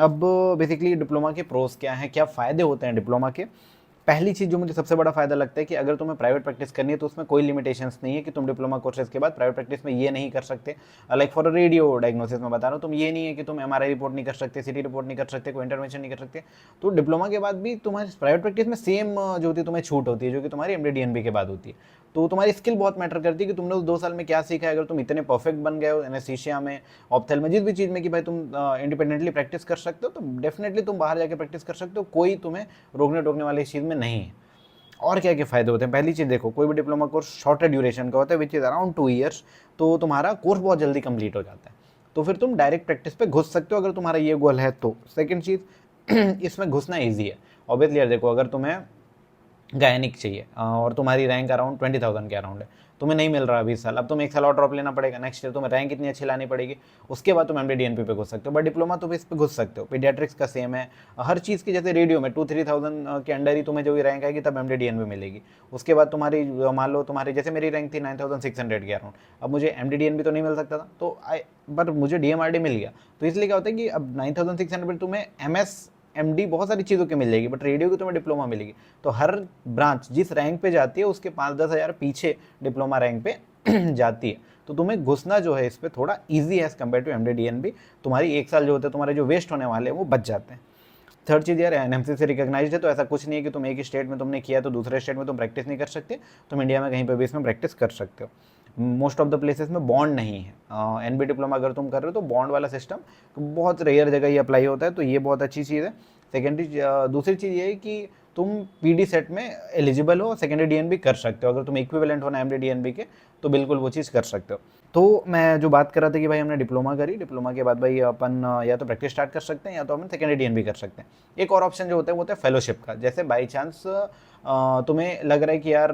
अब basically diploma के pros क्या हैं, क्या फ़ायदे होते हैं डिप्लोमा के। पहली चीज़ जो मुझे सबसे बड़ा फ़ायदा लगता है कि अगर तुम्हें प्राइवेट प्रैक्टिस करनी है तो उसमें कोई लिमिटेशंस नहीं है कि तुम डिप्लोमा कोर्सेज के बाद प्राइवेट प्रैक्टिस में ये नहीं कर सकते। लाइक फॉर रेडियो डायग्नोसिस में बता रहा हूँ, तुम ये नहीं है कि तुम एमआरआई रिपोर्ट नहीं कर सकते, सिटी रिपोर्ट नहीं कर सकते, कोई इंटरवेंशन नहीं कर सकते। तो डिप्लोमा के बाद भी तुम्हारी प्राइवेट प्रैक्टिस में सेम जो होती है तुम्हें छूट होती है, जो कि तुम्हारी एमडी के बाद होती है। तो तुम्हारी स्किल बहुत मैटर करती है कि तुमने उस 2 साल में क्या सीखा है। अगर तुम इतने परफेक्ट बन गए हो एनेस्थीसिया में, ऑप्थेल में, जिस भी चीज़ में कि भाई तुम इंडिपेंडेंटली प्रैक्टिस कर सकते हो, तो डेफिनेटली तुम बाहर जाकर प्रैक्टिस कर सकते हो, कोई तुम्हें रोकने टोकने वाली इस चीज़ में नहीं है। और क्या क्या फ़ायदे होते हैं। पहली चीज़ देखो, कोई भी डिप्लोमा कोर्स शॉर्टर ड्यूरेशन का होता है, विच इज़ अराउंड 2 ईयर्स। तो तुम्हारा कोर्स बहुत जल्दी कंप्लीट हो जाता है, तो फिर तुम डायरेक्ट प्रैक्टिस पे घुस सकते हो अगर तुम्हारा ये गोल है तो। सेकंड चीज़ इसमें घुसना ईजी है ऑब्वियसली यार। देखो, अगर तुम्हें गायनिक चाहिए और तुम्हारी रैंक अराउंड 20,000 के अराउंड है, तुम्हें नहीं मिल रहा 20 साल, अब तुम्हें 1 साल और ड्रॉप लेना पड़ेगा, नेक्स्ट ईयर तुम्हें रैंक इतनी अच्छी लानी पड़ेगी, उसके बाद तुम एमडी पे घुस सकते हो। बट डिप्लोमा तो इस पे घुस सकते हो। पीडियाट्रिक्स का सेम है, हर चीज़ की। जैसे रेडियो में 2-3,000 के अंडर ही तुम्हें जो भी रैंक आएगी तब एमडी मिलेगी। उसके बाद तुम्हारी मान लो तुम्हारी जैसे मेरी रैंक थी 9,600 के अराउंड, अब मुझे एमडी तो नहीं मिल सकता था, तो पर मुझे डीएमआरडी मिल गया। तो इसलिए क्या होता है कि अब 9,600 तुम्हें एमडी बहुत सारी चीज़ों की मिल जाएगी, बट रेडियो की तुम्हें डिप्लोमा मिलेगी। तो हर ब्रांच जिस रैंक पे जाती है उसके 5-10 हज़ार पीछे डिप्लोमा रैंक पे जाती है। तो तुम्हें घुसना जो है इस पर थोड़ा ईजी है एज़ कम्पेयर टू एमडी। तुम्हारी 1 साल जो होते हैं तुम्हारे जो वेस्ट होने वाले हैं वो बच जाते हैं। थर्ड चीज़ यार, एनएमसी से रिकॉग्नाइज्ड है, तो ऐसा कुछ नहीं है कि तुम एक ही स्टेट में तुमने किया तो दूसरे स्टेट में तुम प्रैक्टिस नहीं कर सकते। तुम इंडिया में कहीं पर भी इसमें प्रैक्टिस कर सकते हो। मोस्ट ऑफ द प्लेसेस में बॉन्ड नहीं है। एनबी डिप्लोमा अगर तुम कर रहे हो तो बॉन्ड वाला सिस्टम बहुत रेयर जगह ही अप्लाई होता है, तो ये बहुत अच्छी चीज़ है। सेकेंडरी दूसरी चीज़ ये है कि तुम पीडी सेट में एलिजिबल हो, सेकेंडरी डीएनबी कर सकते हो। अगर तुम इक्विवेलेंट होना एमडी डीएनबी के तो बिल्कुल वो चीज़ कर सकते हो। तो मैं जो बात कर रहा था कि भाई हमने डिप्लोमा करी, डिप्लोमा के बाद भाई अपन या तो प्रैक्टिस स्टार्ट कर सकते हैं या तो अपन सेकेंडरी डीएनबी कर सकते हैं। एक और ऑप्शन जो होता है वो होता है फेलोशिप का। जैसे बाई चांस तुम्हें लग रहा है कि यार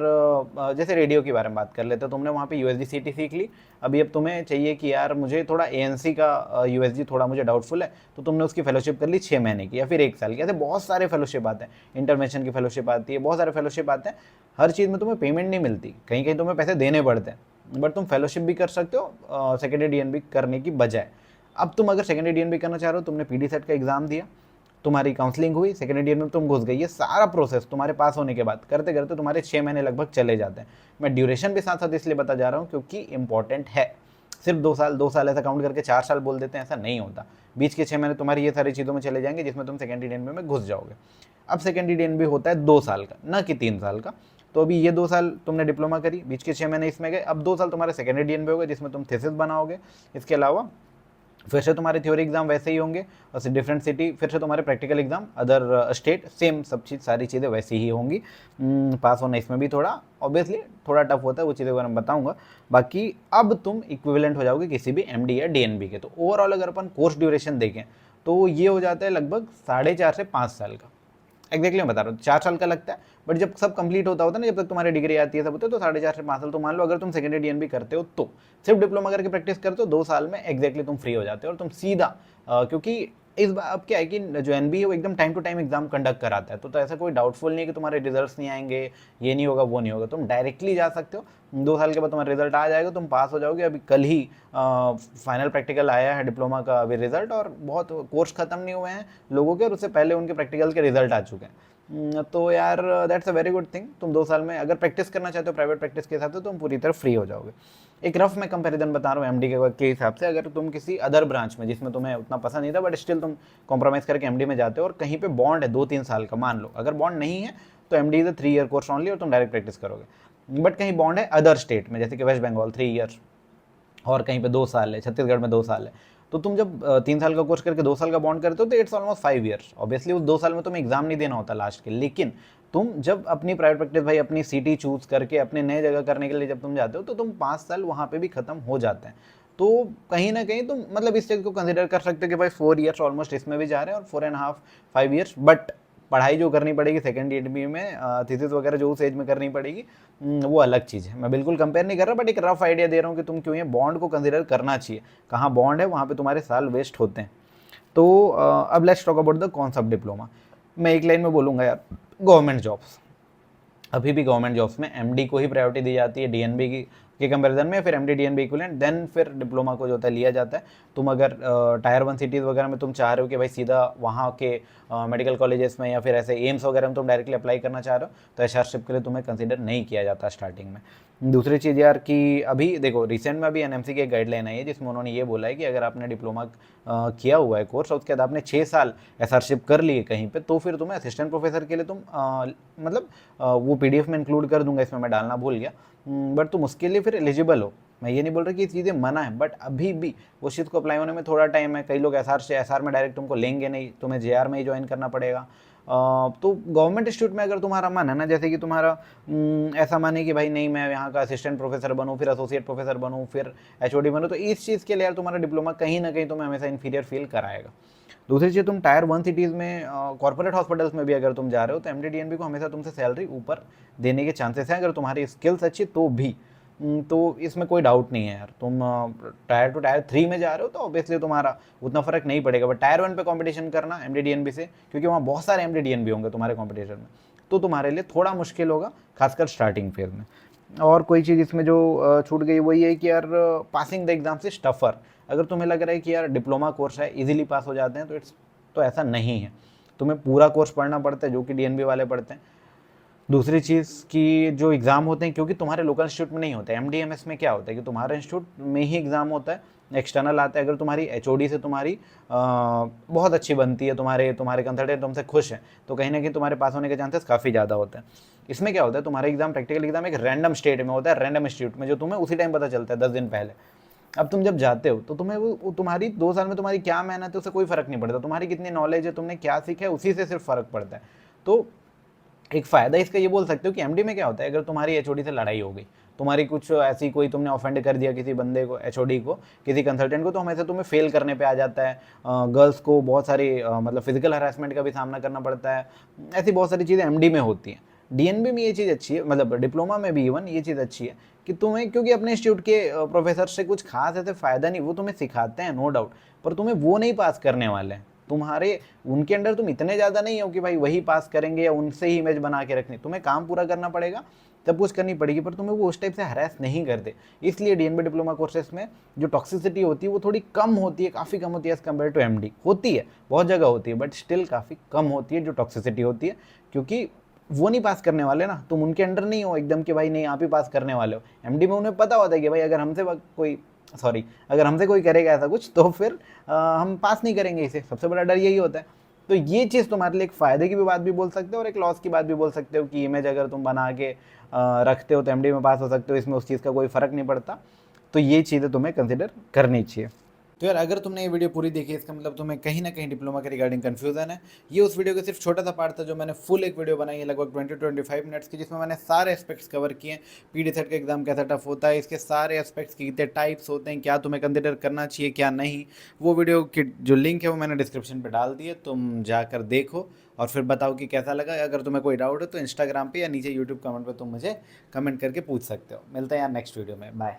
जैसे रेडियो के बारे में बात कर लेते हो, तुमने वहाँ पे यूएसडी सीख ली, अभी अब तुम्हें चाहिए कि यार मुझे थोड़ा एएनसी का यूएसडी थोड़ा मुझे डाउटफुल है, तो तुमने उसकी फेलोशिप कर ली 6 महीने की या फिर 1 साल की। ऐसे बहुत सारे फेलोशिप आते हैं, इंटरवेंशन की फेलोशिप आती है, बहुत सारे फेलोशिप आते हैं। हर चीज़ में तुम्हें पेमेंट नहीं मिलती, कहीं कहीं तुम्हें पैसे देने पड़ते हैं, बट तुम फेलोशिप भी कर सकते हो सेकेंडरी डीएनबी करने की बजाय। अब तुम अगर सेकेंडरी डीएनबी करना चाह रहे हो, तुमने पीडी सेट का एग्जाम दिया, तुम्हारी काउंसलिंग हुई, सेकेंड ईयर में तुम घुस गए, ये सारा प्रोसेस तुम्हारे पास होने के बाद करते करते तुम्हारे 6 महीने लगभग चले जाते हैं। मैं ड्यूरेशन भी साथ साथ इसलिए बता जा रहा हूँ क्योंकि इंपॉर्टेंट है। सिर्फ 2 साल ऐसा काउंट करके 4 साल बोल देते हैं, ऐसा नहीं होता। बीच के 6 महीने तुम्हारी ये सारी चीज़ों में चले जाएंगे जिसमें तुम सेकेंड ईयर में घुस जाओगे। अब सेकेंड ईयर भी होता है 2 साल का, ना कि 3 साल का। तो अभी ये 2 साल तुमने डिप्लोमा करी, बीच के 6 महीने इसमें गए, अब 2 साल तुम्हारे सेकेंड ईयर हो गए जिसमें तुम थीसिस बनाओगे। इसके अलावा फिर से तुम्हारे थ्योरी एग्जाम वैसे ही होंगे और डिफरेंट सिटी, फिर से तुम्हारे practical exam other state, same सब चीज़ सारी चीज़ें वैसी ही होंगी। पास होना इसमें भी थोड़ा ऑब्वियसली थोड़ा टफ होता है, वो चीज़ें मैं बताऊंगा। बाकी अब तुम इक्विवेलेंट हो जाओगे किसी भी एमडी या डीएनबी के। तो ओवरऑल अगर अपन कोर्स ड्यूरेशन देखें तो ये हो जाता है लगभग 4.5 से 5 साल का। एग्जैक्टली मैं बता रहा हूँ, 4 साल का लगता है, बट जब सब कंप्लीट होता है ना, जब तक तुम्हारी डिग्री आती है सब होता है, तो 4.5 से 5 साल। तो मान लो अगर तुम सेकेंडरी डीएनबी करते हो तो सिर्फ डिप्लोमा करके प्रैक्टिस करते हो, 2 साल में एग्जैक्टली तुम फ्री हो जाते हो और तुम सीधा क्योंकि इस बार अब क्या है कि जो एनबी है वो एकदम time to time exam conduct कराता है, तो ऐसा कोई डाउटफुल नहीं है कि तुम्हारे रिजल्ट्स नहीं आएंगे, ये नहीं होगा वो नहीं होगा, तुम डायरेक्टली जा सकते हो। 2 साल के बाद तुम्हारा रिजल्ट आ जाएगा, तुम पास हो जाओगे। अभी कल ही फाइनल प्रैक्टिकल आया है डिप्लोमा का अभी रिजल्ट, और बहुत कोर्स खत्म नहीं हुए हैं लोगों के, और उससे पहले उनके प्रैक्टिकल के रिजल्ट आ चुके हैं। तो यार that's a very good thing. तुम 2 साल में अगर प्रैक्टिस करना चाहते हो प्राइवेट प्रैक्टिस के हिसाब से, तो तुम पूरी तरह फ्री हो जाओगे। एक रफ मैं कंपैरिजन बता रहा हूँ एमडी के हिसाब से। अगर तुम किसी अदर ब्रांच में जिसमें तुम्हें उतना पसंद नहीं था बट स्टिल तुम कॉम्प्रोमाइज करके एमडी में जाते हो, और कहीं पे बॉन्ड है 2-3 साल का, मान लो अगर बॉन्ड नहीं है तो MD is 3 year course only और तुम डायरेक्ट प्रैक्टिस करोगे। बट कहीं बॉन्ड है अदर स्टेट में, जैसे कि वेस्ट बंगाल 3 ईयर, और कहीं पे 2 साल है, छत्तीसगढ़ में 2 साल है, तो तुम जब 3 साल का कोर्स करके 2 साल का बॉन्ड करते हो तो इट्स ऑलमोस्ट 5 ईयर्स। ऑब्वियसली उस 2 साल में तुम्हें एग्जाम नहीं देना होता लास्ट के, लेकिन तुम जब अपनी प्राइवेट प्रैक्टिस भाई अपनी सिटी चूज करके अपने नए जगह करने के लिए जब तुम जाते हो, तो तुम 5 साल वहाँ पे भी खत्म हो जाते हैं। तो कहीं ना कहीं तुम मतलब इस चीज़ को कंसिडर कर सकते हो कि भाई 4 ईयर्स ऑलमोस्ट इसमें भी जा रहे हैं और 4.5 5 ईयर्स। बट पढ़ाई जो करनी पड़ेगी सेकेंड ईयर में, थीसिस वगैरह जो उस एज में करनी पड़ेगी, वो अलग चीज़ है। मैं बिल्कुल कंपेयर नहीं कर रहा, बट एक रफ आइडिया दे रहा हूँ कि तुम क्यों ये बॉन्ड को कंसिडर करना चाहिए। कहाँ बॉन्ड है वहाँ पे तुम्हारे साल वेस्ट होते हैं। तो अब let's talk about the concept diploma. मैं एक लाइन में बोलूँगा यार, गवर्नमेंट जॉब्स, अभी भी गवर्नमेंट जॉब्स में एमडी को ही प्रायोरिटी दी जाती है, डीएनबी की के कंपैरिजन में, फिर एमडी डीएनबी इक्विवेलेंट, देन फिर डिप्लोमा को जो होता है लिया जाता है। तुम अगर टायर 1 सिटीज़ वगैरह में तुम चाह रहे हो कि भाई सीधा वहाँ के मेडिकल कॉलेजेस में या फिर ऐसे एम्स वगैरह में तुम डायरेक्टली अप्लाई करना चाह रहे हो, तो एचआरशिप के लिए तुम्हें कंसिडर नहीं किया जाता स्टार्टिंग में। दूसरी चीज़ यार कि अभी देखो रिसेंट में अभी एनएमसी की एक गाइडलाइन आई है जिसमें उन्होंने ये बोला है कि अगर आपने डिप्लोमा किया हुआ है कोर्स और उसके बाद आपने 6 साल एसआरशिप कर ली है कहीं पे, तो फिर तुम्हें असिस्टेंट प्रोफेसर के लिए तुम मतलब वो पीडीएफ में इंक्लूड कर दूंगा, इसमें मैं डालना भूल गया, बट तुम उसके लिए फिर एलिजिबल हो। मैं ये नहीं बोल रहा कि ये चीज़ें मना है, बट अभी भी उस चीज़ को अप्लाई होने में थोड़ा टाइम है। कई लोग एसआर में डायरेक्ट तुमको लेंगे नहीं, तुम्हें जेआर में ही ज्वाइन करना पड़ेगा। तो गवर्नमेंट इंस्टीट्यूट में अगर तुम्हारा मन है ना, जैसे कि तुम्हारा ऐसा मन है कि भाई नहीं मैं यहाँ का असिस्टेंट प्रोफेसर बनूँ, फिर एसोसिएट प्रोफेसर बनूँ, फिर एचओडी बनूँ, तो इस चीज़ के लिए यार तुम्हारा डिप्लोमा कहीं ना कहीं तुम्हें हमेशा इन्फीरियर फील कराएगा। दूसरी चीज़, तुम टायर 1 सिटीज़ में कॉर्पोरेट हॉस्पिटल्स में भी अगर तुम जा रहे हो तो एमडी डीएनबी को हमेशा तुमसे सैलरी ऊपर देने के चांसेस हैं, अगर तुम्हारी स्किल्स अच्छी तो भी। तो इसमें कोई डाउट नहीं है यार। तुम टायर 2 टायर 3 में जा रहे हो तो ऑब्वियसली तुम्हारा उतना फर्क नहीं पड़ेगा, बट टायर 1 पे कंपटीशन करना एमडी डीएनबी से, क्योंकि वहाँ बहुत सारे एमडी डीएनबी होंगे तुम्हारे कंपटीशन में, तो तुम्हारे लिए थोड़ा मुश्किल होगा, खासकर स्टार्टिंग फेज में। और कोई चीज़ इसमें जो छूट गई वही है कि यार पासिंग द एग्जाम से स्टफर। अगर तुम्हें लग रहा है कि यार डिप्लोमा कोर्स है इजीली पास हो जाते हैं, तो ऐसा नहीं है। तुम्हें पूरा कोर्स पढ़ना पड़ता है जो कि डीएनबी वाले पढ़ते हैं। दूसरी चीज़ कि जो एग्ज़ाम होते हैं, क्योंकि तुम्हारे लोकल इंस्टीट्यूट में नहीं होते, एमडीएमएस में क्या होता है कि तुम्हारे इंस्टीट्यूट में ही एग्ज़ाम होता है, एक्सटर्नल आता है। अगर तुम्हारी एचओडी से तुम्हारी बहुत अच्छी बनती है, तुम्हारे कंसल्टेंट तुमसे खुश हैं, तो कहीं ना कहीं तुम्हारे पास होने के चांसेस काफ़ी ज़्यादा होते हैं। इसमें क्या होता है, तुम्हारा एग्जाम प्रैक्टिकल एग्जाम एक रैंडम स्टेट में होता है, रैंडम इंस्टीट्यूट में, जो तुम्हें उसी टाइम पता चलता है 10 दिन पहले। अब तुम जब जाते हो तो तुम्हें वो तुम्हारी 2 साल में तुम्हारी क्या मेहनत है उससे कोई फर्क नहीं पड़ता, तुम्हारी कितनी नॉलेज है, तुमने क्या सीखा है, उसी से सिर्फ फर्क पड़ता है। तो एक फ़ायदा इसका ये बोल सकते हो कि एमडी में क्या होता है, अगर तुम्हारी एचओडी से लड़ाई हो गई, तुम्हारी कुछ ऐसी कोई तुमने ऑफेंड कर दिया किसी बंदे को, एचओडी को, किसी कंसल्टेंट को, तो हमेशा तुम्हें फेल करने पे आ जाता है। गर्ल्स को बहुत सारी मतलब फिजिकल हरासमेंट का भी सामना करना पड़ता है। ऐसी बहुत सारी चीज़ें एमडी में होती हैं। डीएनबी में ये चीज़ अच्छी है, मतलब डिप्लोमा में भी इवन ये चीज़ अच्छी है कि तुम्हें, क्योंकि अपने इंस्टीट्यूट के प्रोफेसर से कुछ खास ऐसे फ़ायदा नहीं, वो तुम्हें सिखाते हैं नो डाउट, पर तुम्हें वो नहीं पास करने वाले हैं। तुम्हारे उनके अंडर तुम इतने ज़्यादा नहीं हो कि भाई वही पास करेंगे या उनसे ही इमेज बना के रखनी, तुम्हें काम पूरा करना पड़ेगा, सब कुछ करनी पड़ेगी, पर तुम्हें वो उस टाइप से हरास नहीं करते। इसलिए डीएनबी डिप्लोमा कोर्सेज में जो टॉक्सिसिटी होती है वो थोड़ी कम होती है, काफ़ी कम होती है एज़ कम्पेयर टू एमडी। होती है, बहुत जगह होती है, बट स्टिल काफ़ी कम होती है जो टॉक्सिसिटी होती है, क्योंकि वो नहीं पास करने वाले ना, तुम उनके अंडर नहीं हो एकदम कि भाई नहीं आप ही पास करने वाले हो। एमडी में उन्हें पता होता है कि भाई अगर हमसे कोई करेगा ऐसा कुछ तो फिर हम पास नहीं करेंगे इसे, सबसे बड़ा डर यही होता है। तो ये चीज़ तुम्हारे लिए एक फ़ायदे की भी बात भी बोल सकते हो और एक लॉस की बात भी बोल सकते हो कि इमेज अगर तुम बना के रखते हो तो एमडी में पास हो सकते हो, इसमें उस चीज़ का कोई फ़र्क नहीं पड़ता। तो ये चीज़ें तुम्हें कंसिडर करनी चाहिए। तो यार अगर तुमने ये वीडियो पूरी देखी, इसका मतलब तुम्हें कहीं ना कहीं डिप्लोमा के रिगार्डिंग कंफ्यूजन है। ये उस वीडियो का सिर्फ छोटा सा पार्ट था जो मैंने फुल एक वीडियो बनाई है लगभग 20-25 मिनट्स की, जिसमें मैंने सारे एस्पेक्ट्स कवर किए। पीडी सेट का एग्जाम कैसा टफ होता है, इसके सारे एस्पेक्ट्स के कितने टाइप्स होते हैं, क्या तुम्हें कंसिडर करना चाहिए क्या नहीं, वो वीडियो की जो लिंक है वो मैंने डिस्क्रिप्शन पर डाल दी है, तुम जाकर देखो और फिर बताओ कि कैसा लगा। अगर तुम्हें कोई डाउट है तो इंस्टाग्राम पर या नीचे यूट्यूब कमेंट पर तुम मुझे कमेंट करके पूछ सकते हो। मिलते हैं यार नेक्स्ट वीडियो में, बाय।